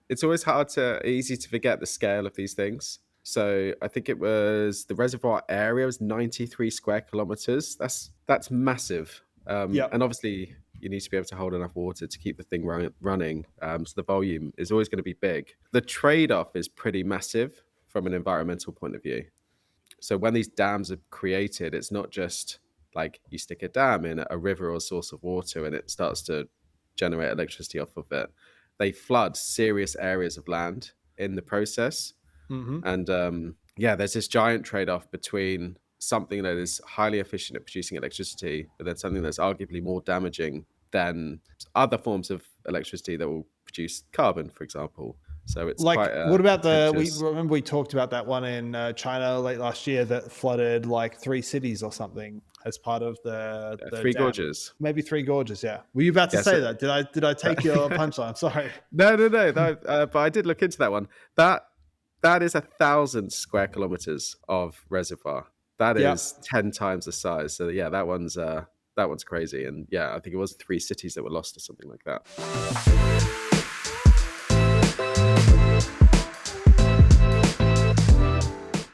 it's always easy to forget the scale of these things. So I think it was the reservoir area was 93 square kilometers. That's massive. And Yep. obviously you need to be able to hold enough water to keep the thing running. So the volume is always going to be big. The trade-off is pretty massive from an environmental point of view. So when these dams are created, it's not just like you stick a dam in a river or source of water and it starts to generate electricity off of it. They flood serious areas of land in the process. Mm-hmm. And there's this giant trade-off between something that is highly efficient at producing electricity, but then something that's arguably more damaging than other forms of electricity that will produce carbon, for example. So it's quite Like, what a about we contentious. remember we talked about that one in China late last year that flooded like 3 cities or something as part of the Three dam. Gorges. Maybe 3 gorges. Yeah. Were you about to Yeah, so say that? Did I take your punchline? I'm sorry. no. But I did look into that one. That is 1,000 square kilometers of reservoir. That is Yep. 10 times the size. So yeah, that one's crazy. And yeah, I think it was 3 cities that were lost or something like that.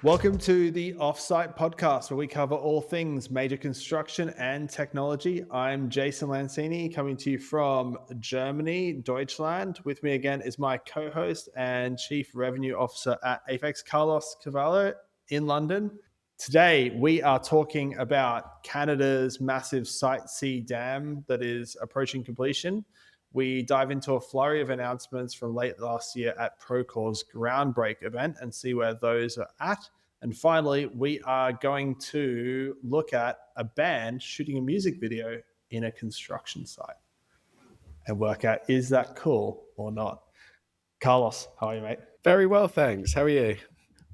Welcome to the Offsite Podcast, where we cover all things major construction and technology. I'm Jason Lancini, coming to you from Germany, Deutschland. With me again is my co-host and Chief Revenue Officer at Apex, Carlos Cavallo, in London. Today, we are talking about Canada's massive Site C dam that is approaching completion. We dive into a flurry of announcements from late last year at Procore's Groundbreak event and see where those are at. And finally, we are going to look at a band shooting a music video in a construction site and work out, is that cool or not? Carlos, how are you, mate? Very well, thanks. How are you?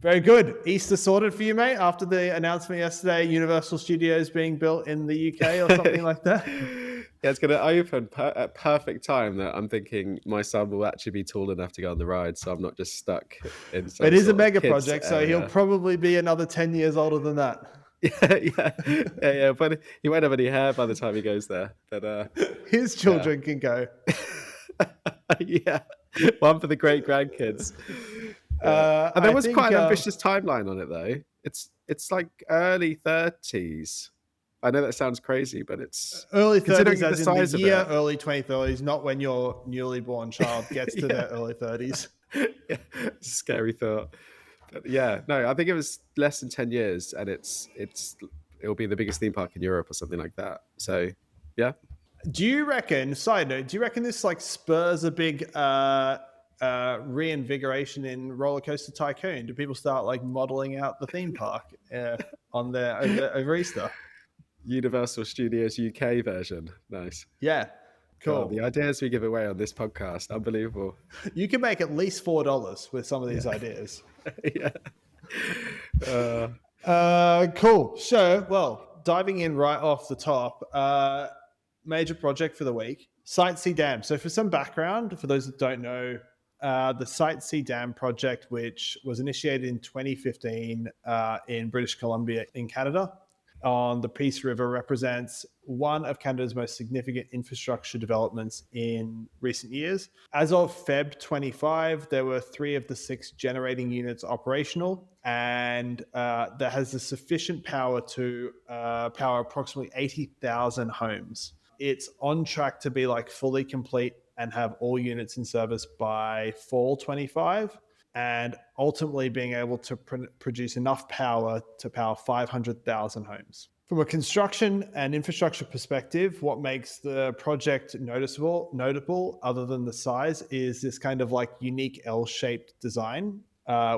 Very good. Easter sorted for you, mate, after the announcement yesterday, Universal Studios being built in the UK or something like that? Yeah, it's going to open at perfect time that I'm thinking my son will actually be tall enough to go on the ride, so I'm not just stuck in some It is a sort of mega kids project, so he'll area. probably be another 10 years older than that. Yeah. But he won't have any hair by the time he goes there. But His children can go. yeah, one for the great grandkids. And there I was think quite an ambitious timeline on it, though. It's like early 30s. I know that sounds crazy, but it's early considering 30s, the as in the size of year it. early 2030s, not when your newly born child gets to their Yeah, early 30s. yeah, it's a scary thought. But yeah, no, I think it was less than 10 years, and it'll be the biggest theme park in Europe or something like that. So yeah. Do you reckon, side note, do you reckon this like spurs a big reinvigoration in Roller Coaster Tycoon? Do people start like modeling out the theme park on their over Easter? Universal Studios UK version. Nice. Yeah, God, the cool. ideas we give away on this podcast, unbelievable. You can make at least $4 with some of these ideas. Yeah. Cool. So, well, diving in right off the top, major project for the week, Site C Dam. So for some background, for those that don't know, the Site C Dam project, which was initiated in 2015 in British Columbia in Canada on the Peace River, represents one of Canada's most significant infrastructure developments in recent years. As of Feb 25, there were 3 of the 6 generating units operational, and that has the sufficient power to power approximately 80,000 homes. It's on track to be like fully complete and have all units in service by fall 25, and ultimately being able to produce enough power to power 500,000 homes. From a construction and infrastructure perspective, what makes the project notable, other than the size, is this kind of like unique L-shaped design,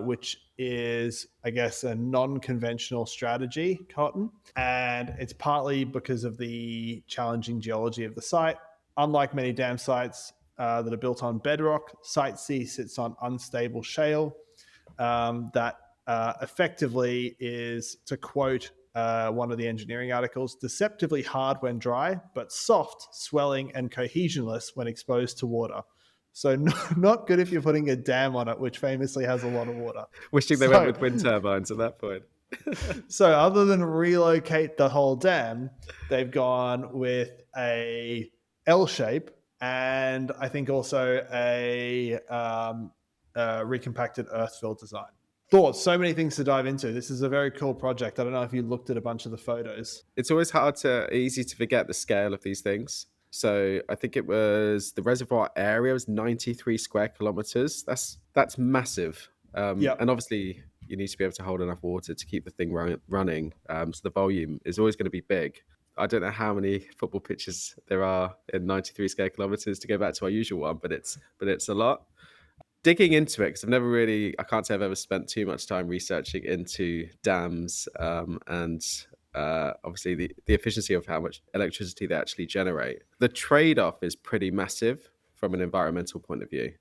which is, I guess, a non-conventional strategy, Cotton. And it's partly because of the challenging geology of the site. Unlike many dam sites that are built on bedrock, Site C sits on unstable shale that effectively is, to quote one of the engineering articles, deceptively hard when dry, but soft, swelling, and cohesionless when exposed to water. So not good if you're putting a dam on it, which famously has a lot of water. Wishing they went with wind turbines at that point. So other than relocate the whole dam, they've gone with a L shape and I think also a recompacted earth fill design. Thoughts, so many things to dive into. This is a very cool project. I don't know if you looked at a bunch of the photos. It's always easy to forget the scale of these things. So I think it was the reservoir area was 93 square kilometers. That's massive. And Yep. obviously you need to be able to hold enough water to keep the thing running. So the volume is always going to be big. I don't know how many football pitches there are in 93 square kilometers to go back to our usual one, but it's a lot. Digging into it, because I can't say I've ever spent too much time researching into dams, and obviously the efficiency of how much electricity they actually generate. The trade-off is pretty massive from an environmental point of view.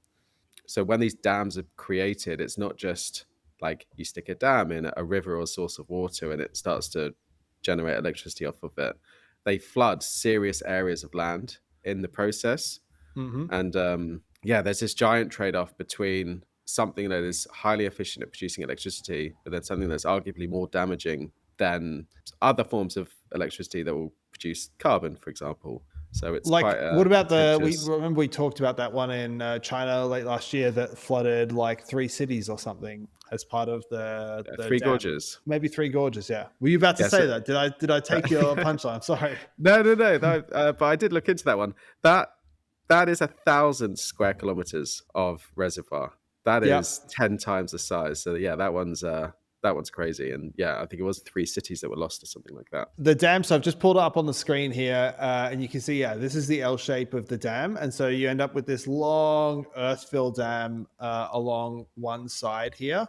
So when these dams are created, it's not just like you stick a dam in a river or a source of water and it starts to generate electricity off of it. They flood serious areas of land in the process. Mm-hmm. And there's this giant trade off between something that is highly efficient at producing electricity, but then something that's arguably more damaging than other forms of electricity that will produce carbon, for example. So it's quite Like, what a about we contentious. remember we talked about that one in China late last year that flooded like 3 cities or something as part of the Three dam. Gorges. Maybe 3 gorges. Yeah. Were you about to Yeah, say so that? Did I take your punchline? Sorry. no. But I did look into that one. That is 1,000 square kilometers of reservoir. That Yep. is 10 times the size. So yeah, that one's crazy. And yeah, I think it was 3 cities that were lost or something like that. The dam. So I've just pulled it up on the screen here, and you can see, yeah, this is the L shape of the dam, and so you end up with this long earth fill dam along one side here.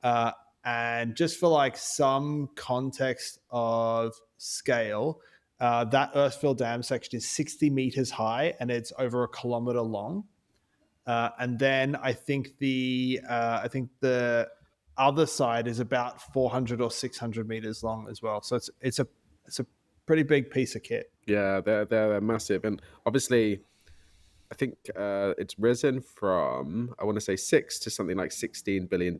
Uh, and just for like some context of scale, that earth fill dam section is 60 meters high and it's over a kilometer long. And then I think the other side is about 400 or 600 meters long as well. So it's a pretty big piece of kit. Yeah, they're massive. And obviously, I think it's risen from, I want to say, six to something like $16 billion.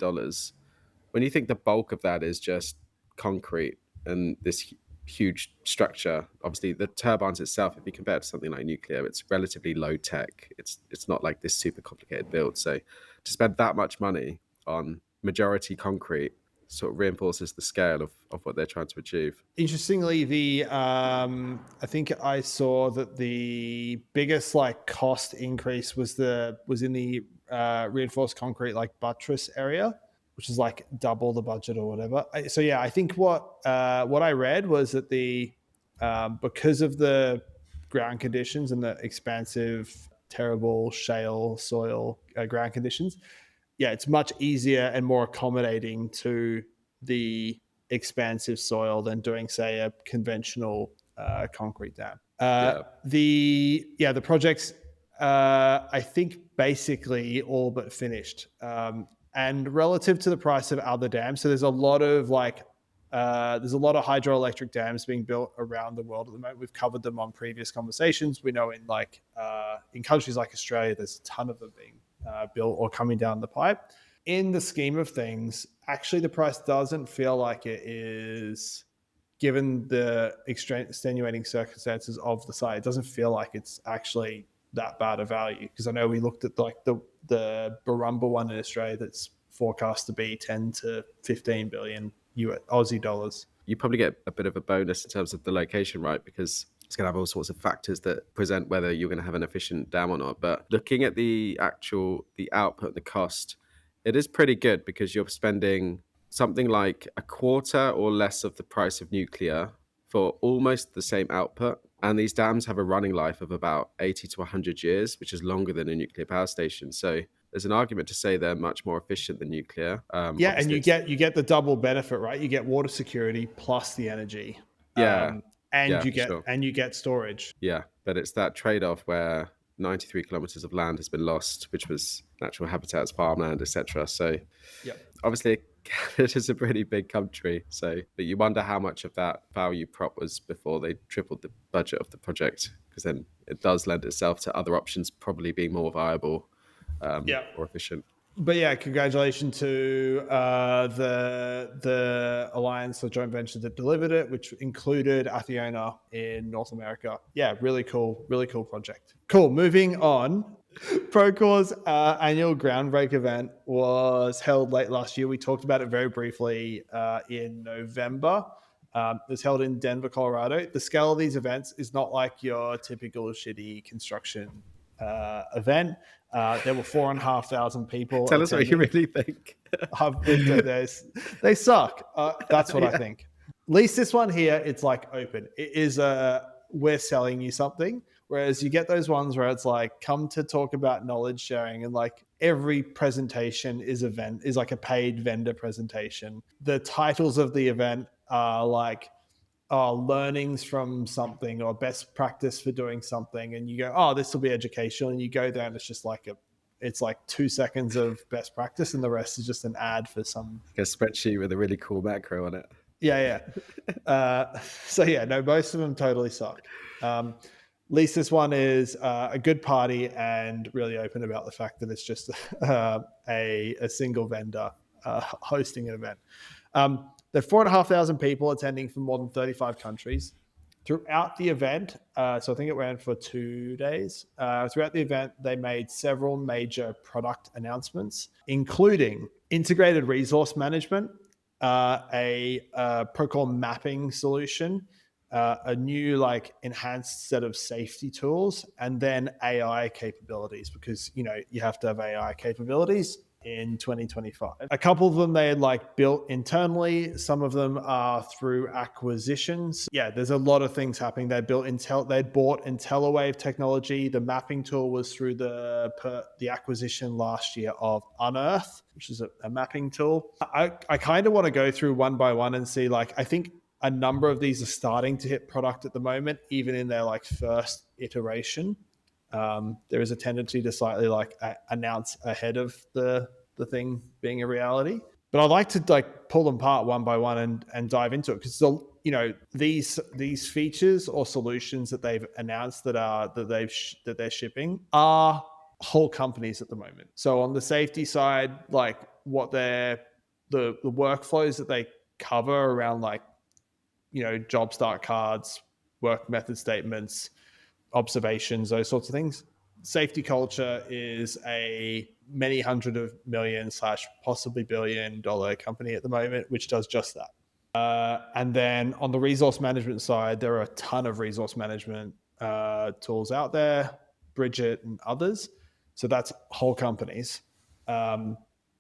When you think the bulk of that is just concrete and this huge structure, obviously the turbines itself, if you compare it to something like nuclear, it's relatively low tech. It's not like this super complicated build. So to spend that much money on majority concrete sort of reinforces the scale of what they're trying to achieve. Interestingly, the I think I saw that the biggest like cost increase was in the reinforced concrete like buttress area, which is like double the budget or whatever. So yeah, I think what I read was that the because of the ground conditions and the expansive, terrible shale soil ground conditions, yeah, it's much easier and more accommodating to the expansive soil than doing, say, a conventional concrete dam. Yeah. The project's I think basically all but finished, and relative to the price of other dams. So there's a lot of hydroelectric dams being built around the world at the moment. We've covered them on previous conversations. We know in countries like Australia, there's a ton of them being built or coming down the pipe. In the scheme of things, actually, the price doesn't feel like it is, given the extenuating circumstances of the site. It doesn't feel like it's actually that bad a value, because I know we looked at like the Barumba one in Australia that's forecast to be 10 to 15 billion Aussie dollars. You probably get a bit of a bonus in terms of the location, right? Because it's going to have all sorts of factors that present whether you're going to have an efficient dam or not. But looking at the output, the cost, it is pretty good because you're spending something like a quarter or less of the price of nuclear for almost the same output. And these dams have a running life of about 80 to 100 years, which is longer than a nuclear power station. So there's an argument to say they're much more efficient than nuclear. Yeah, and Obviously, you get the double benefit, right? You get water security plus the energy, yeah, and yeah, you for get sure. storage. Yeah, but it's that trade-off where 93 kilometers of land has been lost, which was natural habitats, farmland, etc. So Yep. obviously, Canada is a pretty big country. So, but you wonder how much of that value prop was before they tripled the budget of the project, because then it does lend itself to other options probably being more viable Yeah. or efficient. But yeah, congratulations to the alliance, the joint venture that delivered it, which included Athiona in North America. Yeah, really cool project. Cool. Moving on. Procore's annual Groundbreak event was held late last year. We talked about it very briefly in November. It was held in Denver, Colorado. The scale of these events is not like your typical shitty construction event. There were 4,500 people Tell us what you attending. really think. I've been to this. They suck. That's what I think. At least this one here, it's like open. It is we're selling you something. Whereas you get those ones where it's like, come to talk about knowledge sharing, and like every presentation is like a paid vendor presentation. The titles of the event are like learnings from something or best practice for doing something, and you go, oh, this will be educational, and you go there and it's just like it's like 2 seconds of best practice and the rest is just an ad for some a spreadsheet with a really cool macro on it. So yeah, no, most of them totally suck. At least this one is a good party and really open about the fact that it's just a single vendor hosting an event. There are 4,500 people attending from more than 35 countries. Throughout the event, so I think it ran for 2 days. Throughout the event, they made several major product announcements, including integrated resource management, a Procore mapping solution, a new like enhanced set of safety tools, and then AI capabilities, because you have to have AI capabilities in 2025. A couple of them they had like built internally. Some of them are through acquisitions. Yeah, there's a lot of things happening. They'd bought IntelliWave technology. The mapping tool was through the acquisition last year of Unearth, which is a mapping tool. I kind of want to go through one by one and see, like, I think a number of these are starting to hit product at the moment, even in their like first iteration. There is a tendency to slightly like announce ahead of the thing being a reality. But I'd like to like pull them apart one by one and dive into it, because these features or solutions that they've announced that they're shipping are whole companies at the moment. So on the safety side, like what the workflows that they cover around like job start cards, work method statements, observations, those sorts of things. Safety culture is a many hundred of million / possibly $1 billion company at the moment, which does just that. And then on the resource management side, there are a ton of resource management tools out there, Bridget and others. So that's whole companies.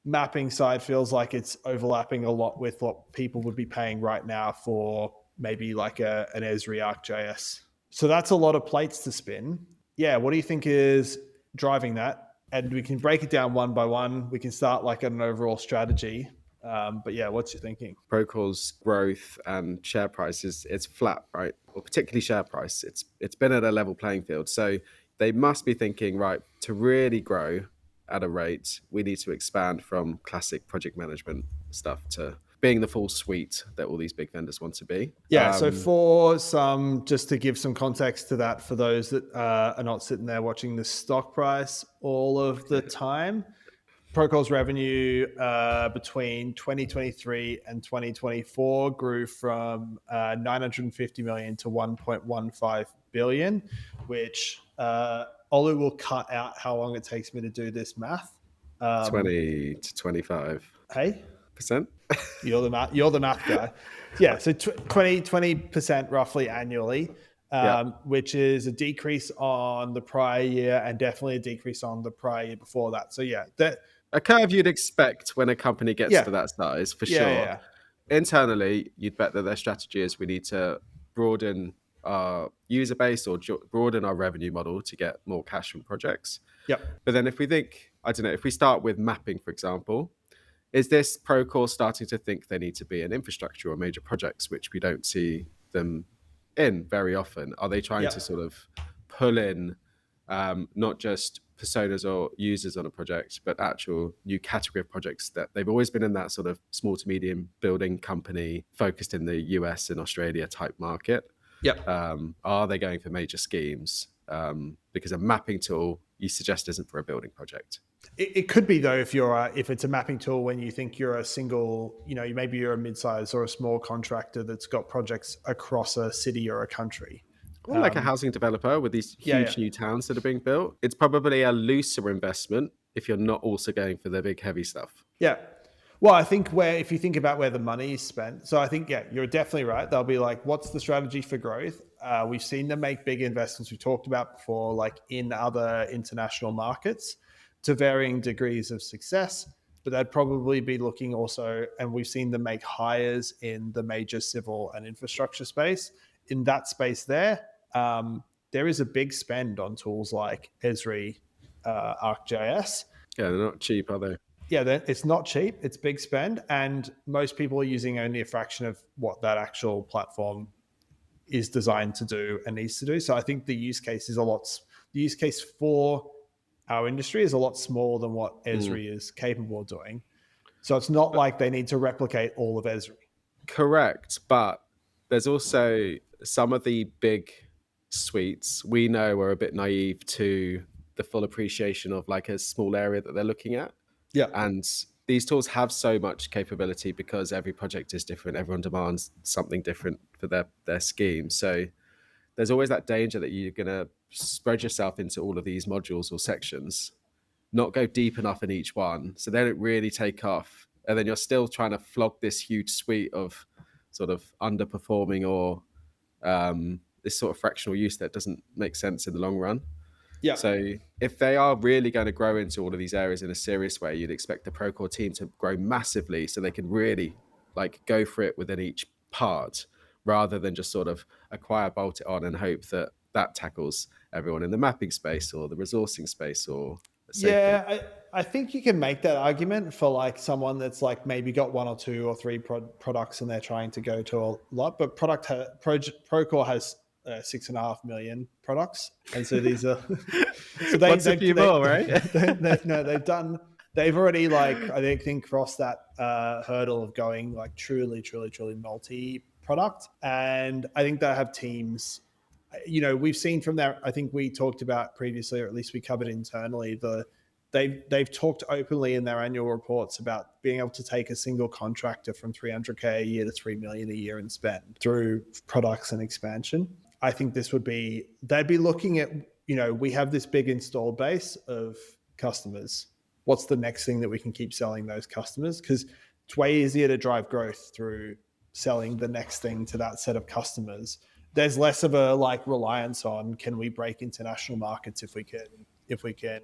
Mapping side feels like it's overlapping a lot with what people would be paying right now for maybe like an Esri ArcGIS. So that's a lot of plates to spin. Yeah, what do you think is driving that? And we can break it down one by one. We can start like an overall strategy. But yeah, what's your thinking? Procore's growth and share price it's flat, right? Or particularly share price. It's been at a level playing field. So they must be thinking, right, to really grow at a rate, we need to expand from classic project management stuff to being the full suite that all these big vendors want to be. Yeah, so for just to give some context to that, for those that are not sitting there watching the stock price all of the time, Procore's revenue between 2023 and 2024 grew from 950 million to 1.15 billion, which Olu will cut out how long it takes me to do this math. 20 to 25. Hey? Percent? You're the math guy. Yeah, so 20% roughly annually, which is a decrease on the prior year and definitely a decrease on the prior year before that. So yeah, a curve you'd expect when a company gets to that size, for sure. Yeah. Internally, you'd bet that their strategy is we need to broaden our user base or broaden our revenue model to get more cash from projects. Yep. But then if we think, I don't know, if we start with mapping, for example, is this Procore starting to think they need to be in infrastructure or major projects, which we don't see them in very often? Are they trying to sort of pull in not just personas or users on a project, but actual new category of projects that they've always been in that sort of small to medium building company focused in the US and Australia type market? Yep. Are they going for major schemes? Because a mapping tool you suggest isn't for a building project. It could be though if it's a mapping tool when you think you're a single, maybe you're a mid-size or a small contractor that's got projects across a city or a country. Or like a housing developer with these Yeah, yeah, huge new towns that are being built. It's probably a looser investment if you're not also going for the big heavy stuff. yeah. Well, I think if you think about where the money is spent, so I think, yeah, you're definitely right. They'll be like, what's the strategy for growth? We've seen them make big investments we talked about before, like in other international markets to varying degrees of success. But they'd probably be looking also, and we've seen them make hires in the major civil and infrastructure space. In that space there is a big spend on tools like Esri, ArcGIS. Yeah, they're not cheap, are they? Yeah, it's not cheap. It's big spend, and most people are using only a fraction of what that actual platform is designed to do and needs to do. So I think the use case for our industry is a lot smaller than what Esri is capable of doing. So it's not like they need to replicate all of Esri. Correct, but there's also some of the big suites we know are a bit naive to the full appreciation of like a small area that they're looking at. Yeah. And these tools have so much capability because every project is different. Everyone demands something different for their scheme. So there's always that danger that you're going to spread yourself into all of these modules or sections, not go deep enough in each one. So they don't really take off. And then you're still trying to flog this huge suite of sort of underperforming or this sort of fractional use that doesn't make sense in the long run. Yeah. So if they are really going to grow into all of these areas in a serious way, you'd expect the Procore team to grow massively so they can really like go for it within each part rather than just sort of acquire, bolt it on and hope that that tackles everyone in the mapping space or the resourcing space or the safety. Yeah, I think you can make that argument for like someone that's like maybe got one or two or three products and they're trying to go to a lot, but Procore has 6.5 million products, and so these are so What's a few more, right? They've already like I think crossed that hurdle of going like truly multi-product, and I think they have teams. We've seen from there. I think we talked about previously, or at least we covered internally. They've talked openly in their annual reports about being able to take a single contractor from 300K a year to 3 million a year and spend through products and expansion. I think they'd be looking at, we have this big installed base of customers. What's the next thing that we can keep selling those customers? Because it's way easier to drive growth through selling the next thing to that set of customers. There's less of a like reliance on can we break international markets if we can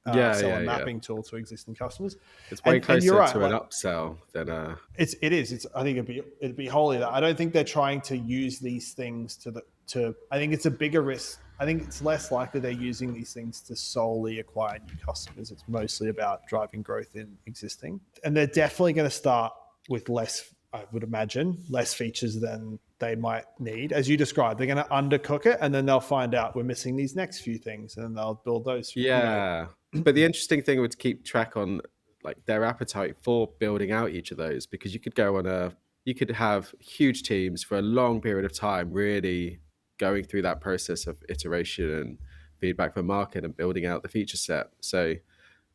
sell a mapping tool to existing customers. It's way closer right, to an upsell than a. It is. I think it'd be wholly that. I don't think they're trying to use these things to. I think it's a bigger risk. I think it's less likely they're using these things to solely acquire new customers. It's mostly about driving growth in existing, and they're definitely going to start with less. I would imagine less features than they might need. As you described, they're going to undercook it and then they'll find out we're missing these next few things and then they'll build those. Yeah. But the interesting thing would keep track on like their appetite for building out each of those, because you could have huge teams for a long period of time, really going through that process of iteration and feedback from market and building out the feature set. So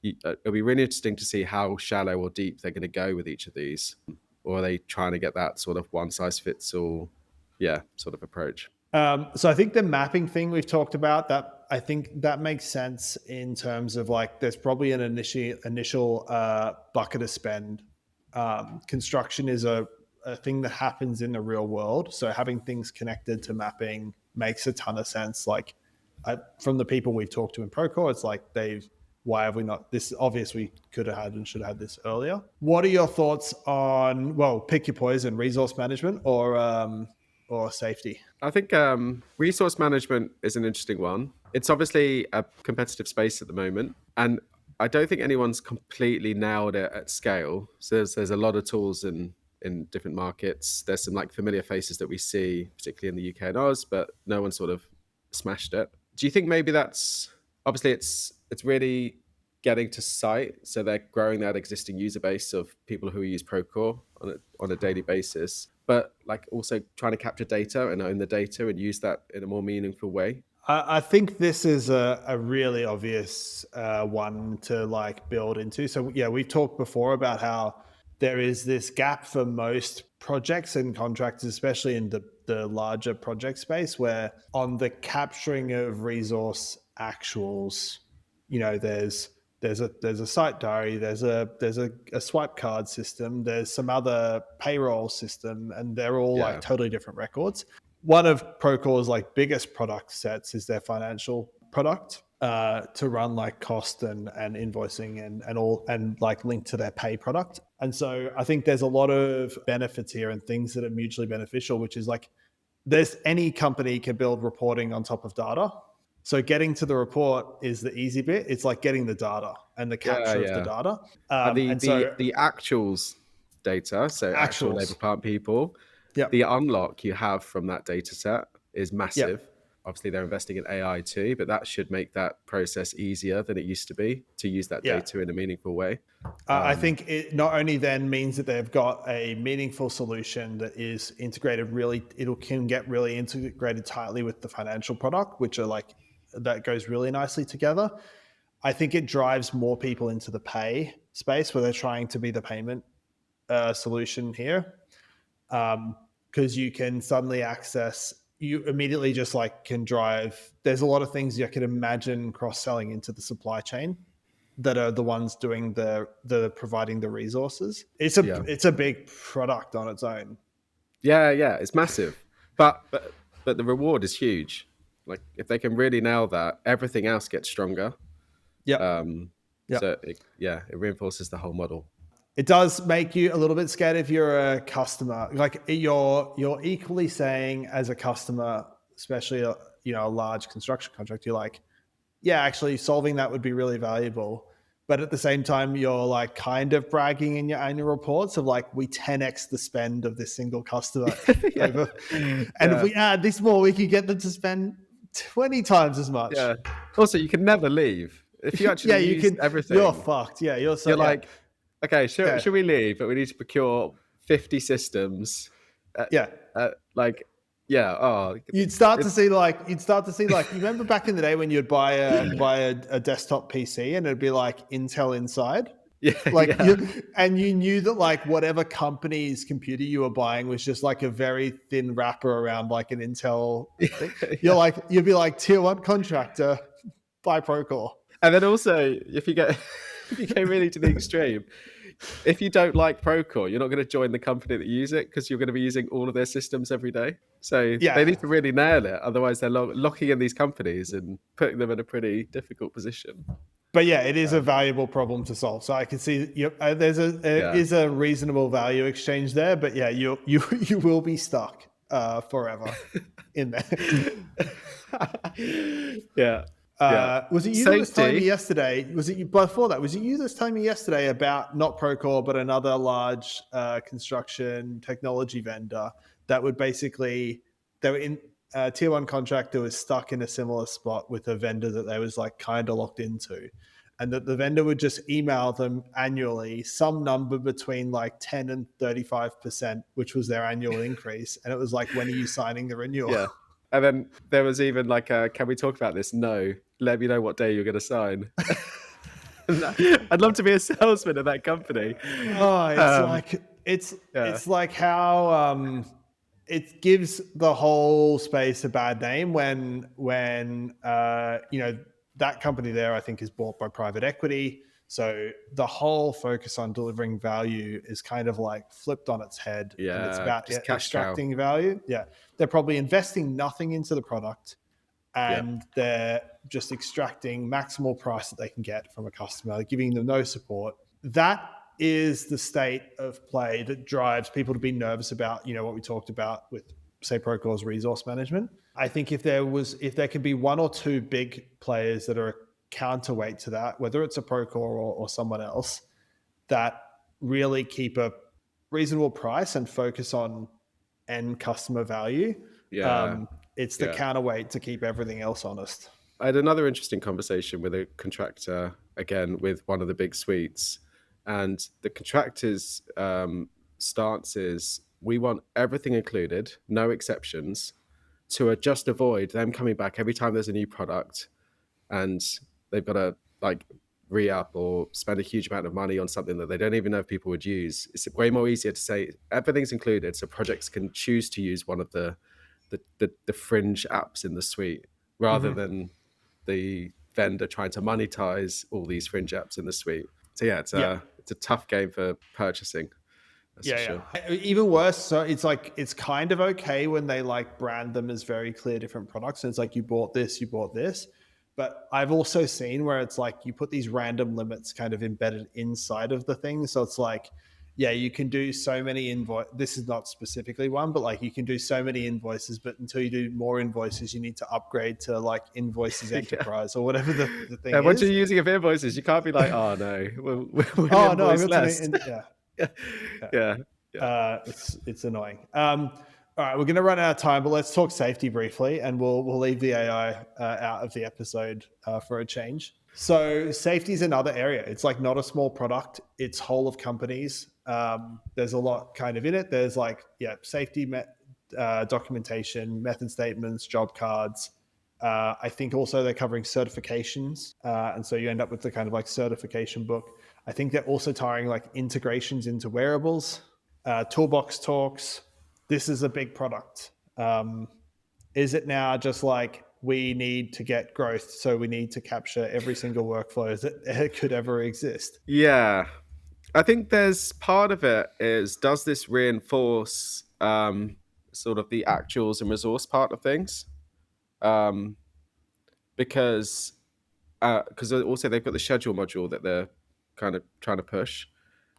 it'll be really interesting to see how shallow or deep they're going to go with each of these. Or are they trying to get that sort of one size fits all, sort of approach? So I think the mapping thing we've talked about, that I think that makes sense in terms of like there's probably an initial bucket of spend. Construction is a thing that happens in the real world. So having things connected to mapping makes a ton of sense. Like from the people we've talked to in Procore, it's like why have we not? This is obvious we could have had and should have had this earlier. What are your thoughts on, pick your poison, resource management or safety? I think resource management is an interesting one. It's obviously a competitive space at the moment, and I don't think anyone's completely nailed it at scale. So there's a lot of tools in different markets. There's some like familiar faces that we see, particularly in the UK and Oz, but no one sort of smashed it. Do you think maybe that's obviously it's really getting to site, so they're growing that existing user base of people who use Procore on a daily basis, but like also trying to capture data and own the data and use that in a more meaningful way? I think this is a really obvious one to like build into. So yeah, we've talked before about how there is this gap for most projects and contracts, especially in the larger project space, where on the capturing of resource actuals, there's a site diary, there's a swipe card system, there's some other payroll system, and they're all like Yeah. totally different records. One of Procore's like biggest product sets is their financial product to run like cost and invoicing and all, and like linked to their pay product. And so I think there's a lot of benefits here and things that are mutually beneficial, which is like there's any company can build reporting on top of data. So getting to the report is the easy bit. It's like getting the data and the Yeah, capture of the yeah. data. And the And the so the actuals data, so actual Labour actuals. Park people, the Yep. unlock you have from that data set is massive. Yep. Obviously, they're investing in AI too, but that should make that process easier than it used to be to use that Yeah. data in a meaningful way. I think it not only then means that they've got a meaningful solution that is integrated really, it can get really integrated tightly with the financial product, which are like, that goes really nicely together. I think it drives more people into the pay space where they're trying to be the payment solution here. Because you can suddenly access, you immediately just like can drive, there's a lot of things you can imagine cross-selling into the supply chain that are the ones doing the providing the resources. Yeah, It's a big product on its own. yeah, it's massive, but the reward is huge. Like if they can really nail that, everything else gets stronger. Yep. Um, Yep. it reinforces the whole model. It does make you a little bit scared if you're a customer. Like you're equally saying as a customer, especially a large construction contract, you're like, yeah, actually solving that would be really valuable. But at the same time, you're like kind of bragging in your annual reports of like, we 10x the spend of this single customer Yeah, over. And if yeah, we add this more, we could get them to spend 20 times as much. yeah. Also, you can never leave if you actually Yeah, you use can, you're everything. fucked. Yeah, you're so, You're yeah, like, okay, yeah, should we leave? But we need to procure 50 systems. Uh, yeah. like, yeah, oh, You'd start to see like you remember back in the day when you'd buy a desktop PC and it'd be like Intel inside. yeah, Like yeah, you knew that like whatever company's computer you were buying was just like a very thin wrapper around like an Intel thing. yeah. You'd be like tier one contractor, buy Procore. And then also, if you get if you go really to the extreme, if you don't like Procore, you're not going to join the company that use it because you're going to be using all of their systems every day. So they Yeah. need to really nail it. Otherwise, they're locking in these companies and putting them in a pretty difficult position. But yeah, it is a valuable problem to solve. So I can see there Yeah. is a reasonable value exchange there. But yeah, you will be stuck forever in there. Yeah. Yeah. Was it you that was telling me Safety. yesterday? Was it you before that? Was it you that was telling me yesterday about not Procore, but another large construction technology vendor that would basically they were in tier one contractor was stuck in a similar spot with a vendor that they was like kind of locked into, and that the vendor would just email them annually some number between like 10 and 35%, which was their annual increase, and it was like, when are you signing the renewal? Yeah. And then there was even like, can we talk about this? No. Let me know what day you're going to sign. I'd love to be a salesman at that company. Oh, Um, yeah. it's like how it gives the whole space a bad name when that company there I think is bought by private equity. So the whole focus on delivering value is kind of like flipped on its head, and it's Yeah. about Just cash cow. extracting value. Yeah, they're probably investing nothing into the product, Yeah. and they're just extracting maximal price that they can get from a customer, giving them no support. That is the state of play that drives people to be nervous about, what we talked about with, say, Procore's resource management. I think if there can be one or two big players that are a counterweight to that, whether it's a Procore or someone else, that really keep a reasonable price and focus on end customer value, Yeah. it's the Yeah. counterweight to keep everything else honest. I had another interesting conversation with a contractor, again, with one of the big suites. And the contractor's stance is we want everything included, no exceptions. to just avoid them coming back every time there's a new product and they've got to like re-up or spend a huge amount of money on something that they don't even know if people would use. It's way more easier to say everything's included, so projects can choose to use one of the fringe apps in the suite rather than the vendor trying to monetize all these fringe apps in the suite. So yeah, Yeah. it's a tough game for purchasing. That's for sure. Even worse, so it's like it's kind of okay when they like brand them as very clear different products. And it's like you bought this, you bought this. But I've also seen where it's like you put these random limits kind of embedded inside of the thing. So it's like, yeah, you can do so many invoice. This is not specifically one, but like you can do so many invoices, but until you do more invoices, you need to upgrade to like Invoices Enterprise or whatever the thing is. Once you're using it for invoices, you can't be like, oh no, we'll Oh no, invoice I've less. yeah. It's annoying. All right, we're going to run out of time, but let's talk safety briefly, and we'll leave the AI out of the episode for a change. So safety is another area. It's like not a small product. It's whole of companies. There's a lot kind of in it. There's like, safety documentation, method statements, job cards. I think also they're covering certifications. And so you end up with the kind of like certification book. I think they're also tying like integrations into wearables, toolbox talks. This is a big product. Is it now just like we need to get growth, so we need to capture every single workflow that could ever exist? Yeah. I think there's part of it is, does this reinforce sort of the actuals and resource part of things? Because also they've got the schedule module that they're kind of trying to push.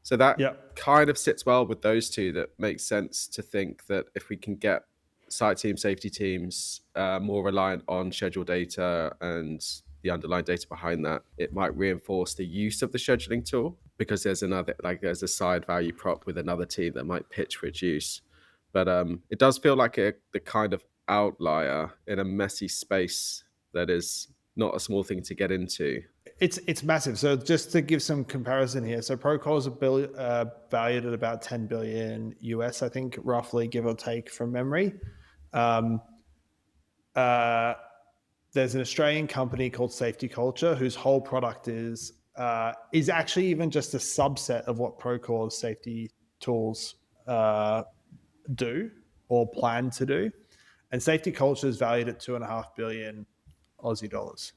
So that kind of sits well with those two. That makes sense to think that if we can get site team, safety teams more reliant on schedule data and the underlying data behind that, it might reinforce the use of the scheduling tool, because there's a side value prop with another team that might pitch for its use. But it does feel like the kind of outlier in a messy space that is not a small thing to get into. It's massive. So just to give some comparison here, so Procore is valued at about 10 billion US, I think, roughly, give or take from memory. There's an Australian company called Safety Culture whose whole product is actually even just a subset of what Procore's safety tools do or plan to do. And Safety Culture is valued at 2.5 billion Aussie dollars.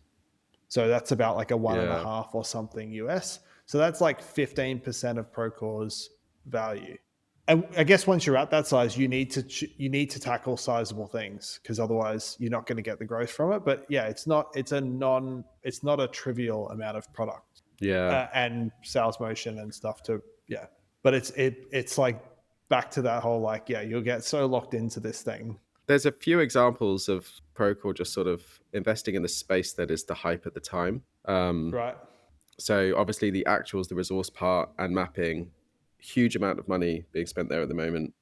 So that's about like a 1.5 or something US. So that's like 15% of Procore's value. And I guess once you're at that size, you need to tackle sizable things, because otherwise you're not going to get the growth from it. But yeah, it's not a trivial amount of product. And sales motion and stuff too. Yeah. But it's like back to that whole like, you'll get so locked into this thing. There's a few examples of Procore just sort of investing in the space that is the hype at the time. Right. So obviously the actuals, the resource part and mapping, huge amount of money being spent there at the moment.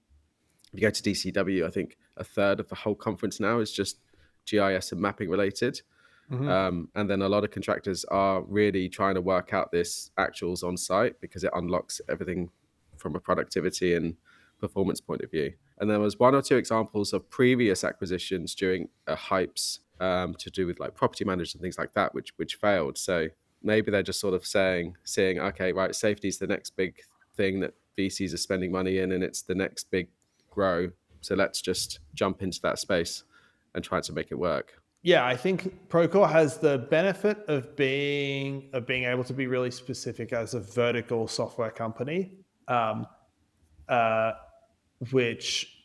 If you go to DCW, I think a third of the whole conference now is just GIS and mapping related. And then a lot of contractors are really trying to work out this actuals on site, because it unlocks everything from a productivity and performance point of view. And there was one or two examples of previous acquisitions during hypes to do with like property managers and things like that, which failed. So maybe they're just sort of seeing, okay, right, safety is the next big thing that VCs are spending money in, and it's the next big grow. So let's just jump into that space and try to make it work. Yeah, I think Procore has the benefit of being able to be really specific as a vertical software company, which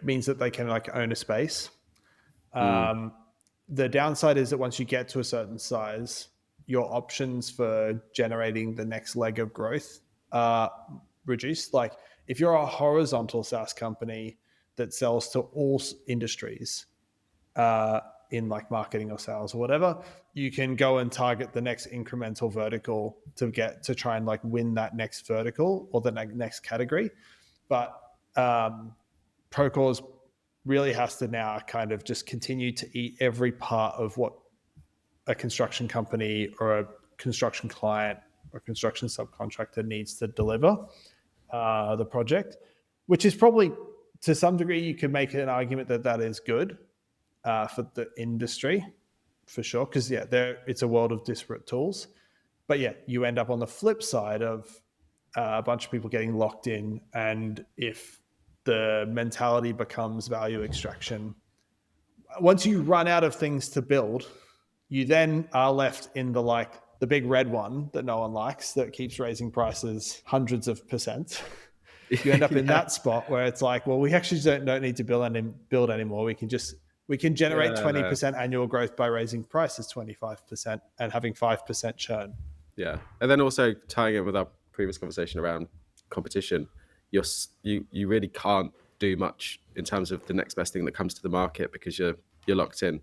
means that they can like own a space. The downside is that once you get to a certain size, your options for generating the next leg of growth are reduced. Like if you're a horizontal SaaS company that sells to all industries, in like marketing or sales or whatever, you can go and target the next incremental vertical to try and like win that next vertical or the next category. But Procore's really has to now kind of just continue to eat every part of what a construction company or a construction client or construction subcontractor needs to deliver the project, which is probably, to some degree, you could make an argument that is good. for the industry, for sure. Because it's a world of disparate tools. But yeah, you end up on the flip side of a bunch of people getting locked in, and if the mentality becomes value extraction, once you run out of things to build, you then are left in the big red one that no one likes, that keeps raising prices hundreds of percent. You end up in that spot where it's like, well, we actually don't need to build anymore. We can generate 20% annual growth by raising prices 25% and having 5% churn. Yeah. And then also tying it with our previous conversation around competition, you really can't do much in terms of the next best thing that comes to the market, because you're locked in.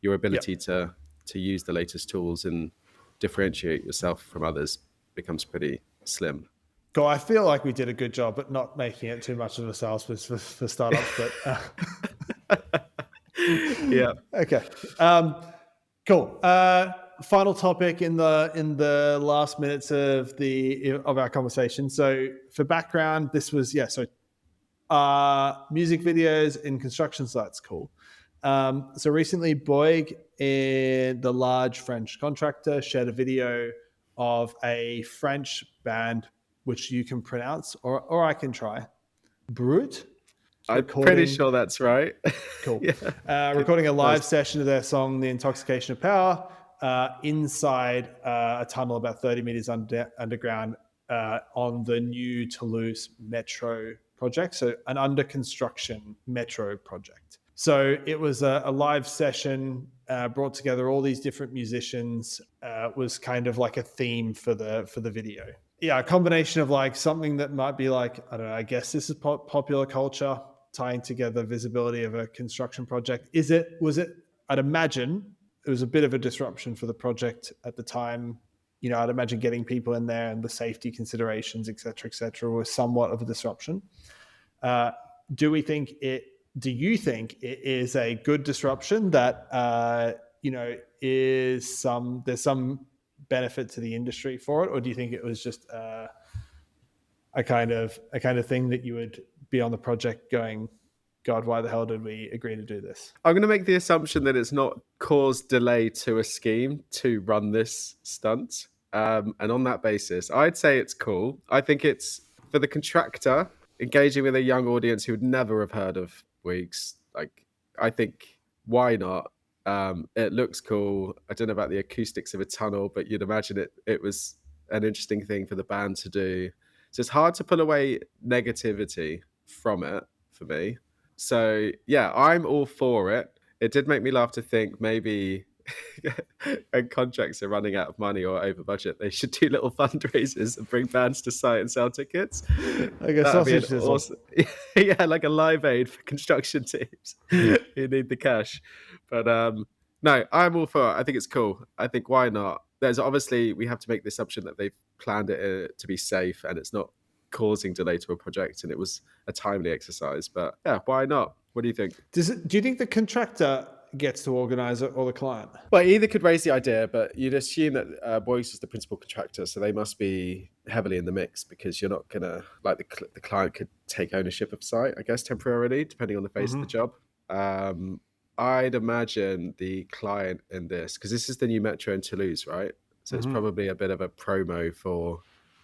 Your ability to use the latest tools and differentiate yourself from others becomes pretty slim. Cool. I feel like we did a good job at not making it too much of a sales pitch for startups, but yeah. Okay. Cool. Final topic in the last minutes of our conversation. So for background, this was music videos in construction sites. Cool. So recently, Bouyge, the large French contractor, shared a video of a French band, which you can pronounce, or I can try. Brut. I'm pretty sure that's right. Cool. Recording a live session of their song, The Intoxication of Power, inside a tunnel about 30 meters underground on the new Toulouse Metro project. So an under construction metro project. So it was a live session, brought together all these different musicians. Was kind of like a theme for the video. Yeah, a combination of like something that might be like, I don't know, I guess this is popular culture, tying together visibility of a construction project. Was it, I'd imagine it was a bit of a disruption for the project at the time. You know, I'd imagine getting people in there and the safety considerations, et cetera, was somewhat of a disruption. Do you think it is a good disruption that, there's some benefit to the industry for it? Or do you think it was just a kind of thing that you would be on the project going, God, why the hell did we agree to do this? I'm going to make the assumption that it's not caused delay to a scheme to run this stunt. And on that basis, I'd say it's cool. I think it's for the contractor engaging with a young audience who would never have heard of Bouygues. Like, I think, why not? It looks cool. I don't know about the acoustics of a tunnel, but you'd imagine it was an interesting thing for the band to do. So it's hard to pull away negativity from it for me. So yeah, I'm all for it. It did make me laugh to think maybe when contracts are running out of money or over budget, they should do little fundraisers and bring bands to site and sell tickets. I guess awesome, yeah, like a Live Aid for construction teams who need the cash. But no, I'm all for it. I think it's cool. I think, why not? There's obviously, we have to make the assumption that they've planned it to be safe and it's not causing delay to a project, and it was a timely exercise. But yeah, why not? What do you think? Do you think the contractor gets to organize it or the client? Well, either could raise the idea, but you'd assume that Bouygues is the principal contractor, so they must be heavily in the mix, because you're not gonna, like, the client could take ownership of site, I guess, temporarily, depending on the phase of the job. I'd imagine the client in this, because this is the new metro in Toulouse, right? So it's probably a bit of a promo for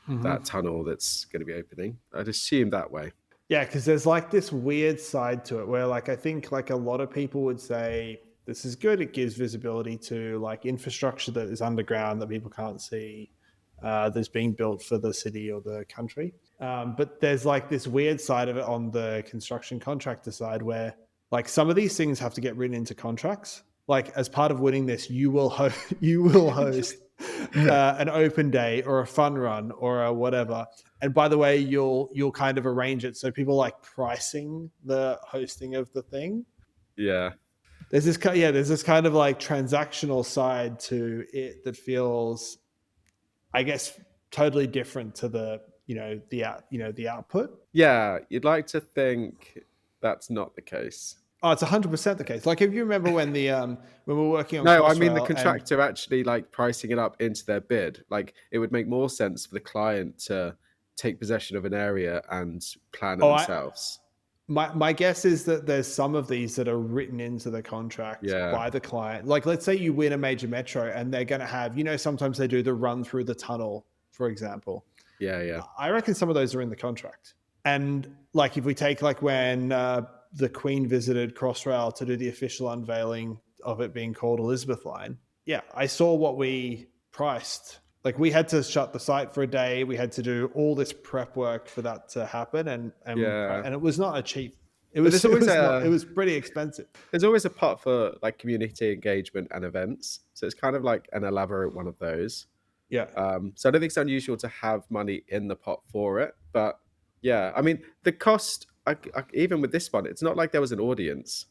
that tunnel that's going to be opening. I'd assume that way. Yeah, because there's like this weird side to it where, like, I think like a lot of people would say this is good. It gives visibility to like infrastructure that is underground that people can't see, that's being built for the city or the country. But there's like this weird side of it on the construction contractor side where, like, some of these things have to get written into contracts. Like, as part of winning this, you will host an open day or a fun run or a whatever. And by the way, you'll kind of arrange it so people like pricing the hosting of the thing. Yeah. There's this kind of like transactional side to it that feels, I guess, totally different to the output. Yeah, you'd like to think that's not the case. Oh, it's 100% the case. Like, if you remember when when we were working on No, I mean the contractor actually like pricing it up into their bid. Like, it would make more sense for the client to take possession of an area and plan it themselves. My guess is that there's some of these that are written into the contract Yeah. by the client. Like, let's say you win a major metro and they're going to have, sometimes they do the run through the tunnel, for example. Yeah. I reckon some of those are in the contract. And like, if we take like when the Queen visited Crossrail to do the official unveiling of it being called Elizabeth Line, yeah, I saw what we priced. Like, we had to shut the site for a day. We had to do all this prep work for that to happen, and it was not a cheap. It was it was pretty expensive. There's always a pot for like community engagement and events, so it's kind of like an elaborate one of those. Yeah. So I don't think it's unusual to have money in the pot for it, but yeah, I mean the cost. Even with this one, it's not like there was an audience,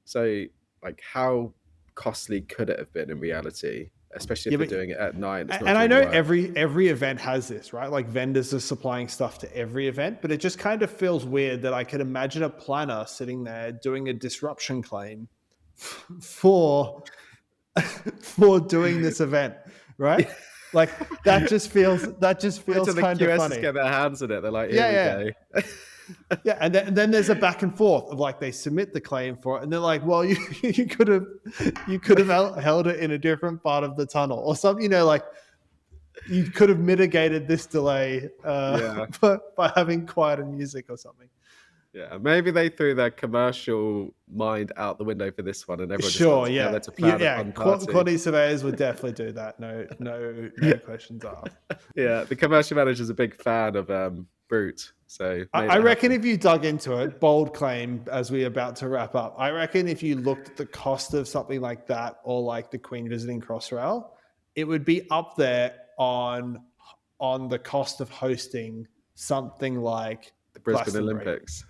so like how costly could it have been in reality? Especially if you're doing it at night. And I know every event has this, right? Like, vendors are supplying stuff to every event, but it just kind of feels weird that I could imagine a planner sitting there doing a disruption claim for doing this event, right? Like, that just feels kind of funny. Get their hands in it. They're like, here we go. Yeah, and then there's a back and forth of like, they submit the claim for it, and they're like, well, you could have held it in a different part of the tunnel or something. Like, you could have mitigated this delay by having quieter music or something. Yeah, maybe they threw their commercial mind out the window for this one, and everyone just got together to plan a party. Quality surveyors would definitely do that. No questions asked. Yeah, the commercial manager's a big fan of Brute. So I reckon if you dug into it, bold claim as we're about to wrap up, I reckon if you looked at the cost of something like that, or like the Queen visiting Crossrail, it would be up there on the cost of hosting something like the Brisbane Olympics.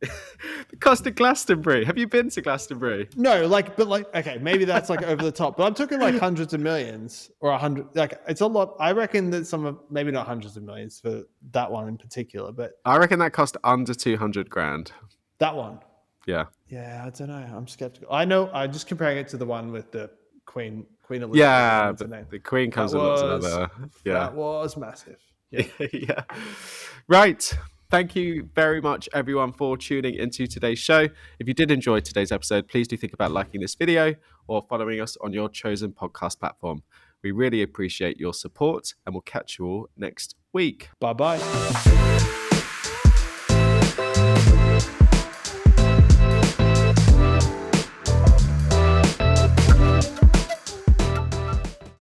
The cost of Glastonbury. Have you been to Glastonbury? No, okay, maybe that's like over the top, but I'm talking like hundreds of millions or 100. Like, it's a lot. I reckon that maybe not hundreds of millions for that one in particular, but I reckon that cost under 200 grand. That one. Yeah. Yeah, I don't know. I'm skeptical. I know. I'm just comparing it to the one with the Queen Elizabeth. Yeah, but the Queen comes with lots of other. Yeah, that was massive. Yeah. Yeah. Right. Thank you very much, everyone, for tuning into today's show. If you did enjoy today's episode, please do think about liking this video or following us on your chosen podcast platform. We really appreciate your support, and we'll catch you all next week. Bye-bye.